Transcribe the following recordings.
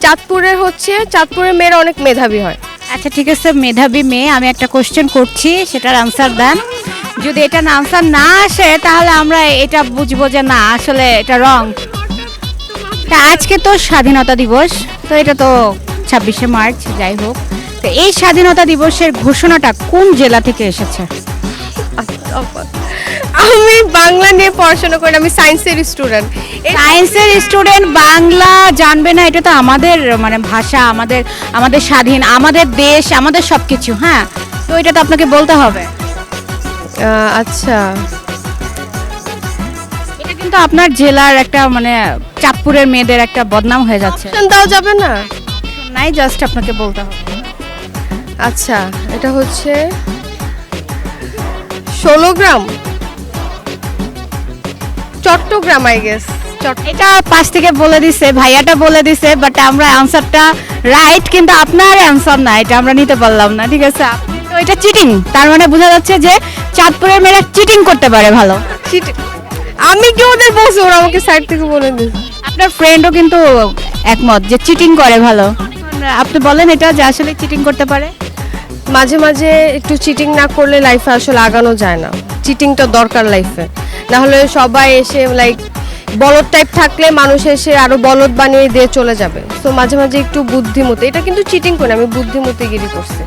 চাঁদপুরের মেয়েরা অনেক মেধাবী হয়। আচ্ছা ঠিক আছে, মেধাবী মেয়ে, আমি একটা কোশ্চেন করছি, সেটার আনসার দেন। যদি এটার আনসার না আসে তাহলে আমরা এটা বুঝবো যে না, আসলে এটা রং। তা আজকে তো স্বাধীনতা দিবস, তো এটা তো 26শে মার্চ, যাই হোক, তো এই স্বাধীনতা দিবসের ঘোষণাটা কোন জেলা থেকে এসেছে? আমি বাংলা নিয়ে পড়াশোনা করি, আমি সায়েন্সের স্টুডেন্ট। সায়েন্সের স্টুডেন্ট বাংলা জানবে না? এটা তো আমাদের মানে ভাষা, আমাদের আমাদের স্বাধীন, আমাদের দেশ, আমাদের সব কিছু। হ্যাঁ, তো এটা তো আপনাকে বলতে হবে। আচ্ছা, এটা কিন্তু আপনার জেলার একটা মানে চাঁদপুরের মেয়েদের একটা বদনাম হয়ে যাচ্ছে। অপশন দেওয়া যাবে না? নাই, জাস্ট আপনাকে বলতে হবে। আচ্ছা, এটা হচ্ছে 16 গ্রাম, চট্টগ্রাম আই গেস। এটা পাশ থেকে বলে দিছে, ভাইয়াটা বলে দিছে, বাট আমরা অ্যানসারটা রাইট, কিন্তু আপনার অ্যানসার না, এটা আমরা নিতে পারলাম না। ঠিক আছে, তো এটা চিটিং, তার মানে বোঝা যাচ্ছে যে চাঁদপুরের মেয়েরা চিটিং করতে পারে ভালো। আমি কি ওদের বলছি? ওরা আমাকে সাইড থেকে বলে দিয়েছে। আপনার ফ্রেন্ডও কিন্তু একমত যে চিটিং করে ভালো। আপনি বলেন এটা যে আসলে চিটিং করতে পারে। মাঝে মাঝে একটু চিটিং না করলে লাইফে আসলে আগানো যায় না। চিটিংটা দরকার লাইফে, না হলে সবাই এসে লাইক বলদ টাইপ থাকলে মানুষ এসে আরো বলদ বানিয়ে দিয়ে চলে যাবে। তো মাঝে মাঝে একটু বুদ্ধিমতী, এটা কিন্তু চিটিং করে, আমি বুদ্ধিমতীগিরি করছি।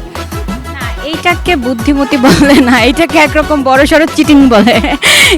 না, এইটাকে বুদ্ধিমতী বলে না, এইটাকে একরকম বড় সড়ো চিটিং বলে।